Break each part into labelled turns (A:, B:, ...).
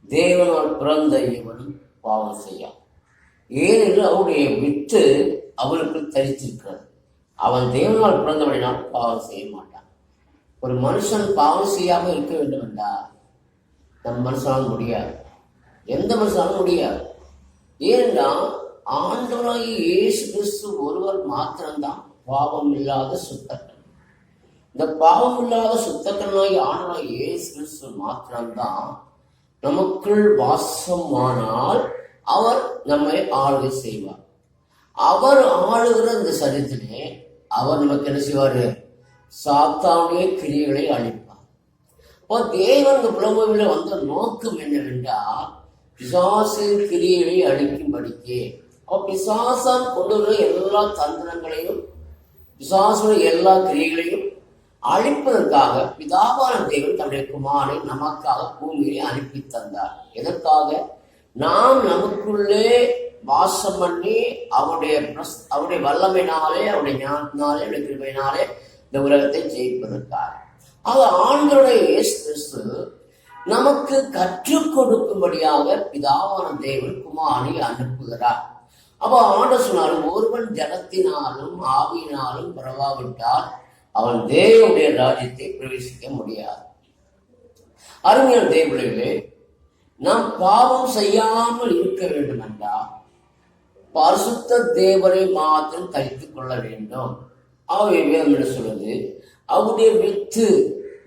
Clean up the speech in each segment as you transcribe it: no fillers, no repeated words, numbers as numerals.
A: தேவனால் பிறந்த இவனும் பாவம் செய்யான். ஏனென்று அவருடைய வித்து அவனுக்கு தரித்திருக்கிறது. அவன் தேவனால் பிறந்தவனால் பாவம் செய்ய மாட்டான். ஒரு மனுஷன் பாவம் செய்யாமல் இருக்க வேண்டும் என்றால் நம் மனுஷனால முடியாது, எந்த மனுஷனாலும் முடியாது. ஏனென்றால் ஆண்டவராகிய இயேசு கிறிஸ்து ஒருவர் மாத்திரம்தான் பாவம் இல்லாத சுத்தக்கன். இந்த பாவம் இல்லாத சுத்தக்கனாகி ஆண்டவராகிய இயேசு கிறிஸ்து மாத்திரம்தான் நமக்குள் வாசமானால் அவர் நம்மை ஆளுகை செய்வார். அவர் ஆளுகிற இந்த சரீரத்திலே அவர் நமக்கு என்ன செய்வாரு? சாத்தானுடைய கிரியைகளை அழிப்பார். இப்போ தேவன் இந்த புலமையில வந்த நோக்கம் என்னவென்றால் பிசாசின் கிரியைகளை அழிக்கும்படிக்கே. பிசாசான் கொண்டு வர எல்லா தந்திரங்களையும் பிசாசுடைய எல்லா கிரியைகளையும் அழிப்பதற்காக பிதாவான தேவன் தன்னுடைய குமாரனை நமக்காக பூமியிலே அனுப்பி தந்தார். எதற்காக? நாம் நமக்குள்ளே வாசம் பண்ணி அவருடைய வல்லமையினாலே, அவருடைய ஞானத்தினாலே, அவருடைய கிருபையினாலே இந்த உலகத்தை ஜெயிப்பதற்காக. ஆக ஆண்டவருடைய இயேசு கிறிஸ்து நமக்கு கற்றுக் கொடுக்கும்படியாக பிதாவான தேவன் குமாரனை அனுப்புகிறார். அப்ப ஆண்டவர் சொன்னார், ஒருவன் ஜனத்தினாலும் ஆவியினாலும் பிறவாவிட்டால் அவன் தேவனுடைய ராஜ்யத்தை பிரவேசிக்க முடியாது. அருமையான தேவர்களே, நாம் பாவம் செய்யாமல் இருக்க வேண்டும் என்றால் பரிசுத்த தேவனை மாத்திரம் தரித்துக் கொள்ள வேண்டும். ஆகவே வேதம் என்ன சொல்வது? அவருடைய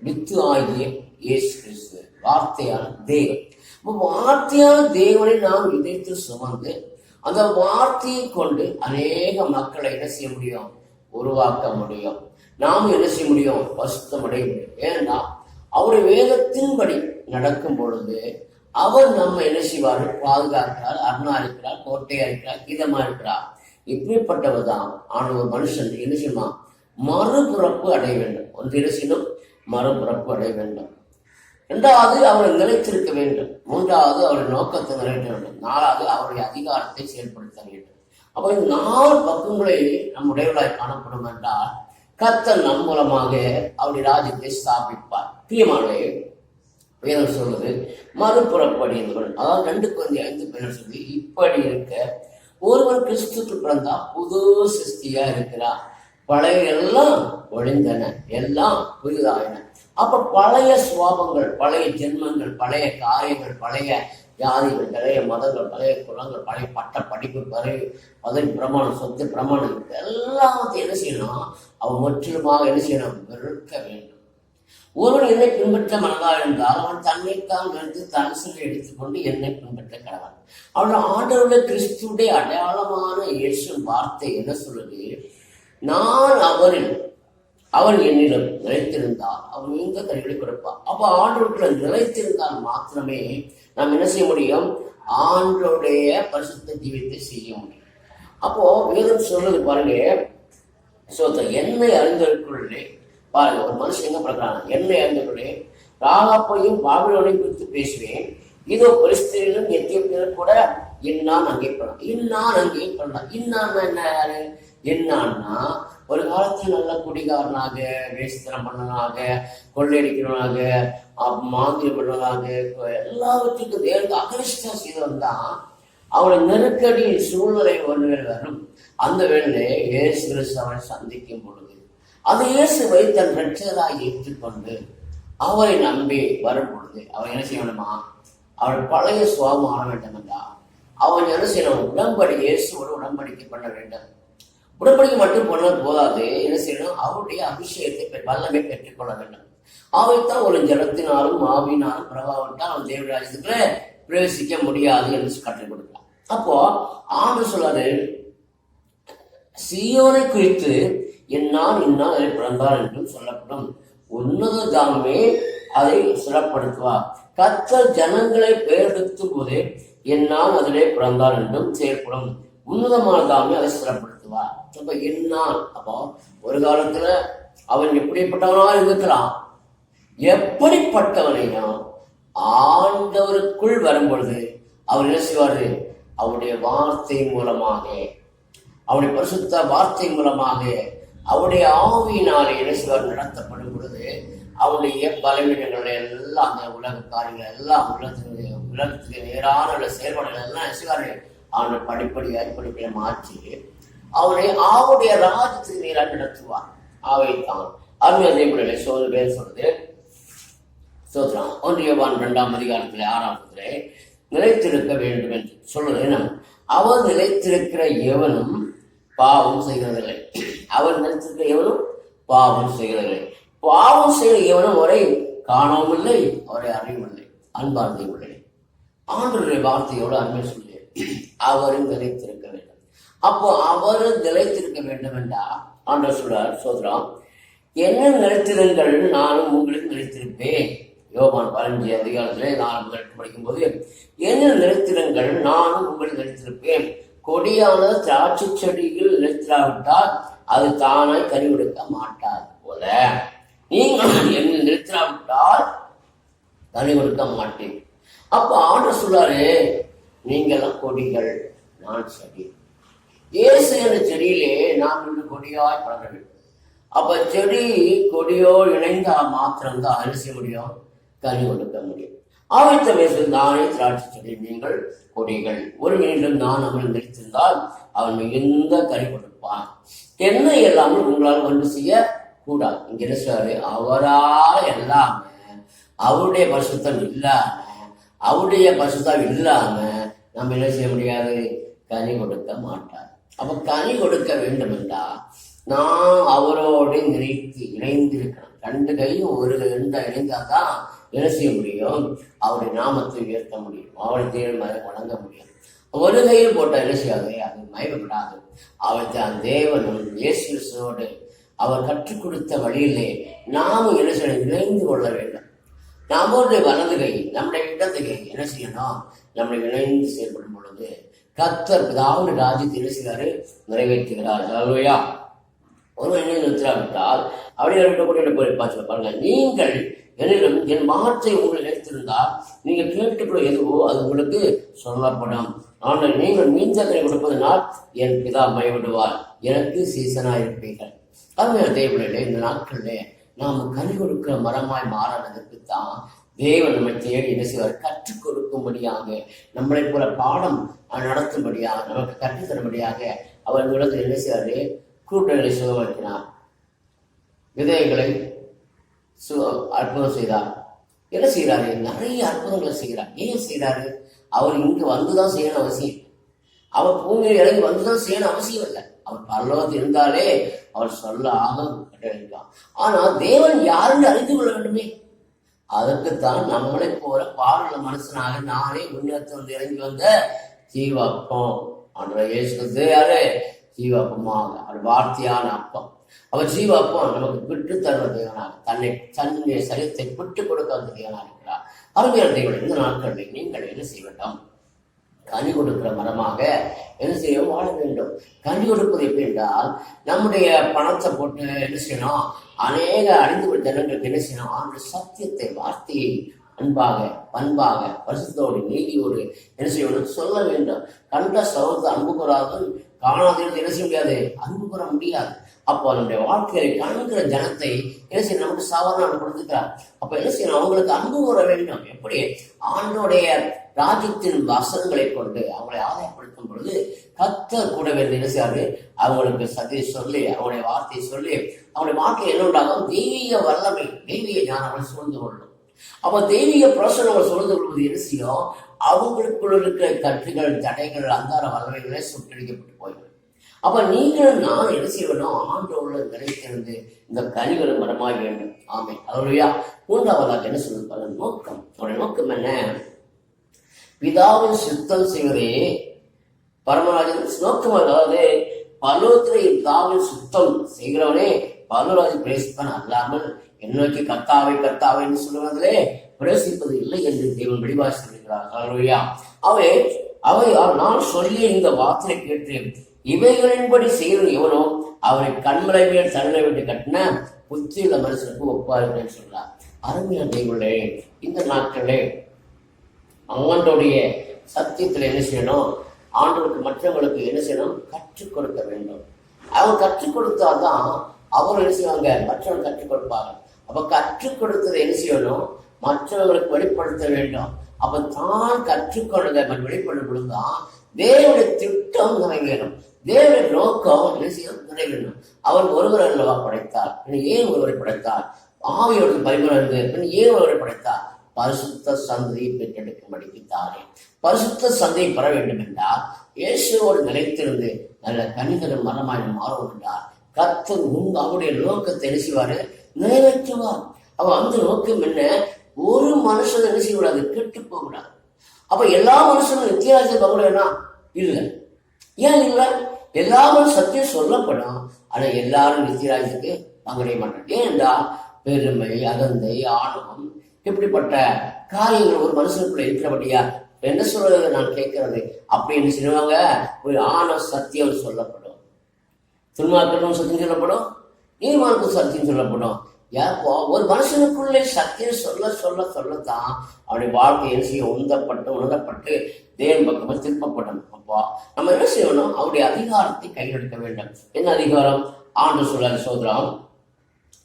A: வித்து ஆகிய இயேசு கிறிஸ்து, வார்த்தையான தேவன். வார்த்தையான தேவனை நாம் இதயத்து சுமந்து அந்த வார்த்தையை கொண்டு அநேக மக்களை என்ன செய்ய முடியும்? உருவாக்க முடியும். நாம் என்ன செய்ய முடியும்? பரிசுத்தம் அடைய முடியும். ஏன்னா அவருடைய வேதத்தின்படி நடக்கும் பொழுது அவர் நம்ம என்ன செய்வார்? பாதுகாக்கிறார், அருணா இருக்கிறார், கோட்டையா இருக்கிறார், இதமா இருக்கிறார். இப்படிப்பட்டவர் தான் ஆன ஒரு மனுஷன் என்ன செய்யணும்? மறுபிறப்பு அடைய வேண்டும். ஒன்று என்ன செய்யணும்? மறுபிறப்பு அடைய வேண்டும். இரண்டாவது அவரை நிலைத்திருக்க வேண்டும். மூன்றாவது அவருடைய நோக்கத்தை நிறைவேற்ற வேண்டும். நாலாவது அவருடைய அதிகாரத்தை செயல்படுத்த வேண்டும். அப்ப இந்த 4 பக்கங்களை நம்முடையவர்களாய் காணப்படும் என்றால் கர்த்தர் நம் மூலமாக அவருடைய ராஜ்யத்தை ஸ்தாபிப்பார். பிரியமானே, வேதம் சொல்வது மறுபுறப்படியவர்கள், அதாவது 2 Corinthians 5 சொல்லி, இப்படி இருக்க ஒருவன் கிறிஸ்துக்கு பிறந்தா புது சிருஷ்டியா இருக்கிறார், பழைய எல்லாம் ஒழிந்தன, எல்லாம் புதிதாயின. அப்ப பழைய சுவாபங்கள், பழைய ஜென்மங்கள், பழைய காரியங்கள், பழைய ஜாதிகள், பழைய மதங்கள், பழைய குலங்கள், பழைய பட்ட படிப்பு, பதவி பிரமாணம், சொத்து பிரமாணம் எல்லாத்தையும் என்ன செய்யணும்? அவன் முற்றிலுமாக என்ன செய்யணும்? வெறுக்க வேண்டும். ஒருவன் என்னை பின்பற்ற மனதாக இருந்தால் அவன் தன்னைத்தான் வெறுத்து தன் சொல்லி எடுத்துக்கொண்டு என்னை பின்பற்ற கடவன். அவன் ஆண்டவருடைய கிறிஸ்துடைய அடையாளமான இயேசு வார்த்தை என்ன சொல்லுது? நான் அவன் என்னிடம் நிலைத்திருந்தால் அவன் மிகுந்த கனிகளை கொடுப்பான். அப்ப ஆண்டவருக்குள்ள நிலைத்திருந்தால் மாத்திரமே நாம் என்ன செய்ய முடியும்? ஆண்டவருடைய பரிசுத்த ஜீவியத்தை செய்ய முடியும். அப்போ வேதம் சொல்றது பாருங்க, என்னை அறிந்தவர்களுள்ளே பாருங்க, ஒரு மனுஷன் எங்க படுறாங்க? என்னை அறிந்தவர்களே, ராகாப்பையும் பாபிலோனையும் குறித்து பேசுவேன். இதோ பரிசுத்தரிலும் எத்தியோப்பியர் கூட இன்னான் அங்கே பண்ணலாம், இன்னான் அங்கே பண்ணலாம். இன்னான் என்ன யாரு? என்னான்னா ஒரு காலத்தில் நல்ல குடிகாரனாக, வேசித்தனம் பண்ணனாக, கொள்ளையடிக்கிறவனாக, மாந்திரம் பண்ணனாக, எல்லாவற்றுக்கும் தேர்ந்து அகரிஷ்டம் செய்தவன் தான். அவனை நெருக்கடி சூழ்நிலை ஒன்று வரும். அந்த வேளையிலே இயேசு கிறிஸ்து அவனை சந்திக்கும் பொழுது அந்த இயேசுவை தன் இரட்சகராய் ஏற்றுக்கொண்டு அவரை நம்பி வரும் பொழுது அவன் என்ன செய்யணுமா? அவன் பழைய சுவாபம் ஆட வேண்டும் என்றா அவன் என்ன செய்யணும்? இயேசுவோடு உடன்படிக்கை பண்ண வேண்டும். உடன்படிக்கை மட்டும் பண்ண போதாது, என்ன செய்யணும்? அவருடைய அபிஷேகத்தை வல்லமை பெற்றுக்கொள்ள வேண்டும். அவைத்தான் ஒரு ஜலத்தினாலும் ஆவியினாலும் பிரபாவிட்டால் அவன் தேவ ராஜ்யத்துக்குள்ள பிரவேசிக்க முடியாது என்று கற்றுக் கொடுக்கலாம். அப்போ ஆண்டு சொல்லாரு, சீயோனை குறித்து என்னால் அதை பிறந்தார் என்றும் சொல்லப்படும். உன்னத தாமே அதை சிறப்படுத்துவார். கர்த்தர் ஜனங்களை பெயரெடுத்தும் போதே என்னால் அதிலே பிறந்தார் என்றும் செயல்படும். உன்னதமான தாமே அதை சிறப்படுத்துவார். அப்ப என்னால், அப்போ ஒரு காலத்துல அவன் எப்படிப்பட்டவனா இருக்கிறான், எப்படிப்பட்டவனையும் ஆண்டவருக்குள் வரும்பொழுது அவர் என்ன செய்வாரு? அவருடைய வார்த்தை மூலமாக, அவருடைய பரிசுத்த வார்த்தை மூலமாக, அவருடைய ஆவியினாலே என்ன செய்வார்? நடத்தப்படும் பொழுது அவனுடைய பலவீனங்கள் எல்லாம், அந்த உலக காரியங்கள் எல்லாம், உலகத்துக்கு நேரான உள்ள செயல்பாடுகள் எல்லாம் சிவார்கள் அவனை படிப்படியாக மாற்றி அவனை அவருடைய ராஜ்யத்துக்கு நேராக நடத்துவார். அவைத்தான் அருமையை சொல்றது சோத்ரான் 1 யோவான் 2ஆம் அதிகாரத்திலே 6ஆம் நிலைத்திருக்க வேண்டும் என்று சொல்றது. அவர் நிலைத்திருக்கிற எவனும் பாவம் செய்கிறதில்லை. அவர் நிலைத்திருக்கிற எவனும் பாவம் செய்கிறதில்லை. பாவம் செய்கிற எவனும் அவரை காணவும் இல்லை, அவரை அறியவில்லை. அன்பார்ந்தை ஆண்டவருடைய வார்த்தையோடு அருமை சொல்லி அவரும் நிலைத்திருக்க வேண்டும். அப்போ அவரும் நிலைத்திருக்க வேண்டும் என்றா ஆண்டவர் சொல்றார், சோதரம் என்ன நிலைத்திருங்கள், நானும் உங்களுக்கு நிலைத்திருப்பேன். யோவான் 15 அதிகாரத்திலே 4 படிக்கும் போது என்ன நிலைத்திருங்கள், நானும் உங்களுக்கு நிலைத்திருப்பேன். கொடியான திராட்சை செடியில் நிலைத்திராவிட்டால் அது தானாய் கனி கொடுக்க மாட்டாது போல நீங்கள் என்ன நிலைத்திராவிட்டால் கனி கொடுக்க மாட்டேன். அப்ப ஆண்டவர் சொல்றாரு, நீங்களாம் கொடிகள், நான் செடி. இயேசு என்ற செடியிலே நாம் இன்று கொடியாய் பழக வேண்டும். அப்ப செடி கொடியோடு இணைந்தா மாத்திரம்தான் என்ன செய்ய முடியும், கனி கொடுக்க முடியும். ஆவித்த பேசு நானே திராட்சை செடி, நீங்கள் கொடிகள். ஒரு மீண்டும் நான் அவன் நினைத்திருந்தால் அவன் மிகுந்த கனி கொடுப்பான். என்ன எல்லாமே உங்களால் ஒன்று செய்ய கூடாது. இங்க என்ன சொல்றாரு, அவரால் எல்லாமே அவருடைய பரிசுத்தம் இல்லாம, அவருடைய பரிசுத்தம் இல்லாம நம்ம என்ன செய்ய முடியாது, கனி கொடுக்க மாட்டார். அப்ப கனி கொடுக்க வேண்டும் என்றா நான் அவரோடு இணைந்திருக்கணும். 2 கையும் ஒரு இணைந்தாதான் என்ன செய்ய முடியும், அவருடைய நாமத்தை உயர்த்த முடியும், அவருடைய தேவன் வணங்க முடியும். ஒரு கையில் போட்ட என்ன செய்யாது, அது மயக்கப்படாது. அவருக்கு அந்த தேவனும் இயேசு கிறிஸ்துவோடு அவர் கற்றுக் கொடுத்த வழியிலே நாமும் என்ன செய்ய இணைந்து கொள்ள வேண்டும். நம்மளுடைய வலது கை, நம்முடைய இடது கை என்ன செய்யணும், நம்மளை இணைந்து செயல்படும் பொழுது கர்த்தர் பிதாவுடைய ராஜ்யத்தை என்ன செய்கிறாரு, நிறைவேற்றுகிறார். அல்லேலூயா. ஒரு எண்ணெய் நிறுத்தாவிட்டால் அப்படியே பார்த்து பாருங்க, நீங்கள் என்னிடம் என் வார்த்தை உங்களை நினைத்திருந்தால் நீங்கள் கேட்டுக்கொள்ள எதுவோ அது உங்களுக்கு சொல்லப்படும். ஆனால் நீங்கள் மீந்தங்களை கொடுப்பதனால் என் பிதா மயவிடுவார், எனக்கு சீசனாயிருப்பீர்கள். அருமையான தேவனிலே இந்த நாட்களிலே நாம் கனி கொடுக்கிற மரமாய் மாறானதற்கு தான் தேவன் நம்மை தேடி என்ன செய்வார், கற்றுக் கொடுக்கும்படியாக, நம்மளை போல பாடம் நடத்தும்படியாக, நமக்கு கற்றுத்தரும்படியாக அவர் உலகத்தில் என்ன செய்வாரு, கூட்டங்களை சுகமாக்கினார், விதைகளை அற்புதம் செய்தார். என்ன செய்யறாரு, நிறைய அற்புதங்களை செய்கிறார். ஏன் செய்யறாரு, அவர் இங்கு வந்துதான் செய்யணும் அவசியம், அவர் பூமியில் இறங்கி வந்துதான் செய்யணும் அவசியம் இல்லை. அவர் பரலோகத்தில் இருந்தாலே அவர் சொல்ல ஆகும் கட்டளைதான். ஆனா தேவன் யாருன்னு அறிந்து கொள்ள வேண்டுமே, அதற்குத்தான் நம்மளை போல பாடுள்ள மனுஷனாக நானே முன்னேற்றம் இறங்கி வந்த ஜீவாப்பம் அன்றைய இயேசு யாரு, ஜீவாப்பமாக அவர் வார்த்தையான அப்பம். அவர் ஜீவாப்பம் நமக்கு விட்டு தருவ தேவனாக, தன்னுடைய சரீரத்தை விட்டு கொடுக்க வந்த தேவனாக இருக்கிறார். அருமையான தேவன், இந்த நாட்களில் நீங்கள் என்ன செய்ய வேண்டும், கனி கொடுக்கிற மரமாக என்ன செய்ய வாழ வேண்டும். கனி கொடுப்பது எப்படி என்றால், நம்முடைய பணத்தை போட்டு என்ன செய்யணும், அநேக அழிந்து ஜனங்களுக்கு என்ன செய்யணும், அந்த சத்தியத்தை, வார்த்தையை அன்பாக, பண்பாக, பரிசுத்தோடு, நீதியோடு என்ன செய்யணும் சொல்ல வேண்டும். கண்ட சகோதரத்தை அன்பு கூறாது, காணாதீர்கள் என்ன செய்ய முடியாது, அன்பு கூற முடியாது. அப்போ நம்முடைய வாழ்க்கையை காண்கிற ஜனத்தை என்ன செய்யணும், நமக்கு சாதாரண கொடுத்துக்கிறார். அப்ப என்ன செய்யணும், அவங்களுக்கு அன்பு கூற வேண்டும். எப்படி, ஆண்டோடைய ராஜ்யத்தின் வசனங்களை கொண்டு அவங்களை ஆதாயப்படுத்தும் பொழுது கர்த்தர் கூட வேண்டிய என்ன செய்யாது, அவங்களுக்கு சதி சொல்லி, அவங்களுடைய வார்த்தையை சொல்லி, அவங்களுடைய வாழ்க்கை என்ன உண்டாகும், தெய்வீக வல்லமை, தெய்வீக ஞானங்களை சூழ்ந்து கொள்ளும். அப்ப தெய்வீக பிரசனங்கள் சூழ்ந்து கொள்வது என்ன செய்யும், அவங்களுக்குள்ள இருக்கிற கட்டுகள், தடைகள், அந்தார வல்லமைகளே சுட்டடிக்கப்பட்டு போயிடும். அப்ப நீங்கள் நான் என்ன செய்யணும், ஆண்டோட நிலைத்திருந்து இந்த கனிகளும் மரமாய் வேண்டும். ஆமை. அல்லேலூயா. 3வதாக என்ன சொல்லுவாங்க, நோக்கம். அவருடைய நோக்கம் என்ன, பிதாவின் சித்தம் செய்வதே பரமராஜன் நோக்கம். அதாவது பரலோகத்திலே பிதாவின் சுத்தம் செய்கிறவனே பரலோகராஜன் பிரவேசிப்பன் அல்லாமல் என்னைக்கு கர்த்தாவை கர்த்தாவை என்று சொல்லுவதிலே பிரவேசிப்பது இல்லை என்று தேவன் வெளிவாசிக்கிறார். அல்லேலூயா. அவை நான் சொல்லிய இந்த வார்த்தையை கேட்டு இவைகளின்படி செய்வது எவனோ அவரை கண்மலை மேல் தள்ள விட்டு கட்டின புத்தியுள்ள மனுஷனுக்கு ஒப்பாருன்னு சொல்றார். அருமையான தேவனே, இந்த நாட்களே ஆண்டோடைய சத்தியத்துல என்ன செய்யணும், ஆண்டோருக்கு மற்றவங்களுக்கு என்ன செய்யணும், கற்றுக் கொடுக்க வேண்டும். அவங்க கற்றுக் கொடுத்தாதான் அவர் என்ன செய்வாங்க, மற்றவங்க கற்றுக் கொடுப்பாங்க. அப்ப கற்றுக் கொடுத்ததை என்ன செய்யணும்? மற்றவர்களுக்கு வெளிப்படுத்த வேண்டும். அப்ப தான் கற்றுக்கொண்டதை வெளிப்படும் பொழுதுதான் தேவனுடைய திட்டம் நிறைவேறும், தேவனுடைய நோக்கம் என்ன செய்யும்? நிறைவேறும். அவர் ஒருவர் அல்லவா படைத்தார், ஏன் ஒருவரை படைத்தார்? ஆவியோடு பரிமாறு ஏன் ஒருவரை படைத்தார்? பரிசுத்த சந்தையை பெற்றெடுக்கும்படிக்கு தானே. பரிசுத்த சந்தையை பெற வேண்டும் என்றால் இயேசுவோடு நிலைத்திருந்து நல்ல கனிதரும் மரமாய் மாறும் என்றார். கர்த்தர் அவருடைய நோக்கத்தை என்ன செய்வாரு? நிறைவேற்றுவார். அவ அந்த நோக்கம் என்ன? ஒரு மனுஷன் என்ன செய்யக்கூடாது? கெட்டு போகக்கூடாது. அப்ப எல்லா மனுஷனும் நித்தியராஜ்யம் பகவானா? இல்லை. ஏன் இல்லை? எல்லாரும் சத்தியம் சொல்லப்படும், ஆனா எல்லாரும் நித்தியராஜ்யத்துக்கு பங்கடைய மாட்டாங்க. ஏனென்றால் பெருமை, அகந்தை, ஆணவம் இப்படிப்பட்ட காரியங்கள் ஒரு மனுஷனுக்குள்ள இருக்கிறபடியா என்ன சொல்றது நான் கேட்கறது அப்படின்னு சொல்லுவாங்க. ஒரு ஆணவ சத்தியம் சொல்லப்படும், துன்மார்க்கும் சத்தியம் சொல்லப்படும், நீர்மானுக்கும் சத்தியம் சொல்லப்படும். ஏப்போ ஒரு மனுஷனுக்குள்ளே சத்தியம் சொல்ல சொல்ல சொல்லத்தான் அவருடைய வாழ்க்கை என்ன செய்ய உணரப்பட்டு தேவன் பக்கமாக திருப்பப்படும். அப்போ நம்ம என்ன செய்யணும்? அவருடைய அதிகாரத்தை கையெடுக்க வேண்டும். என்ன அதிகாரம்? ஆண்டு சொல்றாரு சோதரம்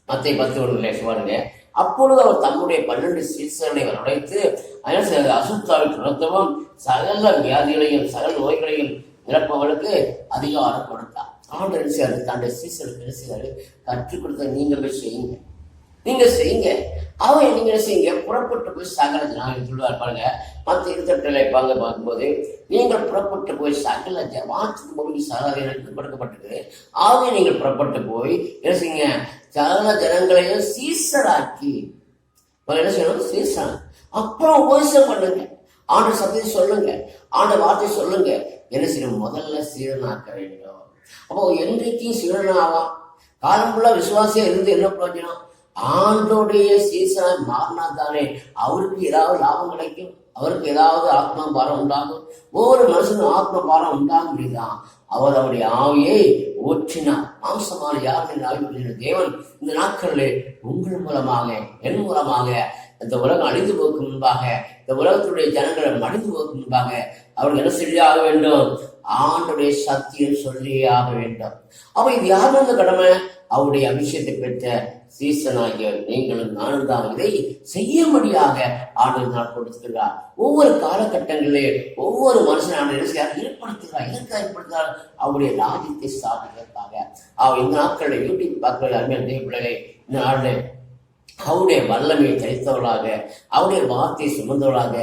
A: மத்திய 10 பாருங்க. அப்பொழுது அவர் தம்முடைய 12 சீசர்களை வரவழைத்து அசுத்தாவை துரத்தவும் சகல வியாதிகளையும் சகல நோய்களையும் நிரப்பவர்களுக்கு அதிகாரம் கொடுத்தார். ஆண்டு என்ன செய்யாது? தன்னுடைய சீசருக்கு என்ன செய்யாது? கற்றுக் கொடுத்த நீங்கள் செய்யுங்க, நீங்க செய்யுங்க. அவன் நீங்க செய்யுங்க, புறப்பட்டு போய் சகல ஜனங்கள் சொல்லுவார் பாருங்க. மற்ற 28 பார்க்கும்போது நீங்கள் புறப்பட்டு போய் சகல வானத்துக்கு பூமிக்கு சகல படுக்கப்பட்டது. ஆகவே நீங்கள் புறப்பட்டு போய் என்ன செய்யுங்க? சகல ஜனங்களையும் சீசராக்கி என்ன செய்யணும்? சீசன். அப்புறம் உபதேசம் பண்ணுங்க, ஆண்டு சத்தியத்தை சொல்லுங்க, ஆண்டு வார்த்தை சொல்லுங்க. என்ன செய்யணும்? முதல்ல சீரனாக்க வேண்டும். அப்போ என்றைக்கும் சீரனாவான் காலம்புள்ள விசுவாசியா இருந்து என்ன பிரயோஜனம்? ஆண்டோடைய சீசனாய் மாறினா தானே அவருக்கு ஏதாவது லாபம் கிடைக்கும், அவருக்கு ஏதாவது ஆத்மா பாரம் உண்டாகும். ஒவ்வொரு மனுஷனும் ஆத்ம பாரம் உண்டாகும். அப்படிதான் அவர் அவருடைய ஆவியை ஊற்றினார். மாம்சமான யாருடைய ஆவி தேவன் இந்த நாட்களில் உங்கள் மூலமாக என் மூலமாக இந்த உலகம் அழிந்து போக்கு முன்பாக, இந்த உலகத்துடைய ஜனங்களை மடிந்து போக்கு முன்பாக அவர்கள் என்ன சொல்லியாக வேண்டும்? ஆண்டுடைய சத்தியம் சொல்லியே ஆக வேண்டும். அப்ப இது யார் வந்த கடமை? அவருடைய அபிஷேகத்தை பெற்ற சீசனாகிய நீங்களும் நானும் தான் இதை செய்யும்படியாக ஆண்டு கொடுத்துக்கிறார். ஒவ்வொரு காலகட்டங்களிலே ஒவ்வொரு மனுஷன் ஆண்டு ஏற்படுத்துகிறார். எதற்காக ஏற்படுத்துகிறார்? அவருடைய ராஜ்யத்தை ஸ்தாபிக்கிறதுக்காக. அவர் இந்த நாட்களில் யூடியூப் பார்க்கிற அருமையான தேவ பிள்ளைகளை இந்த நாளில் அவருடைய வல்லமையை தரித்தவர்களாக, அவருடைய வார்த்தையை சுமந்தவர்களாக,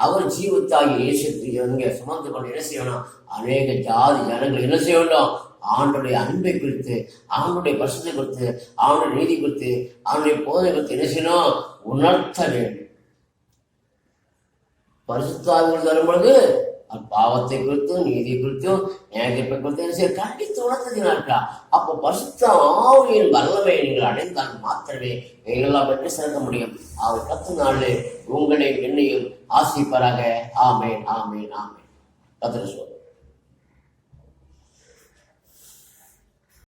A: அவர் ஜீவத்தாகி இயேசுவை சுமந்து கொண்டு என்ன செய்யணும்? அநேக ஜாதி ஜனங்கள் என்ன செய்ய வேண்டும்? ஆண்டுடைய அன்பை குறித்து, ஆண்டுடைய பரிசுத்தை குறித்து, ஆண்டுடைய நீதி குறித்து, ஆண்டுடைய போதனை குறித்து என்ன செய்யணும்? உணர்த்த வேண்டும். பரிசுத்தாவிகள் தரும் பொழுது பாவத்தை குறித்தும் நீதி குறித்தும் நியாயத்தை குறித்தும் கண்டித்து உணர்த்தினார்களா? அப்போ பரிசுத்த ஆவியின் வல்லமை நீங்கள் அடைந்தால் மாத்திரமே எங்களெல்லாம் பெற்று சேர்க்க முடியும். அவர் 10 நாளில் உங்களை என்னையும் ஆசிப்பராக. ஆமேன், ஆமேன், ஆமேன். கர்த்தர் சொல்லுவார்.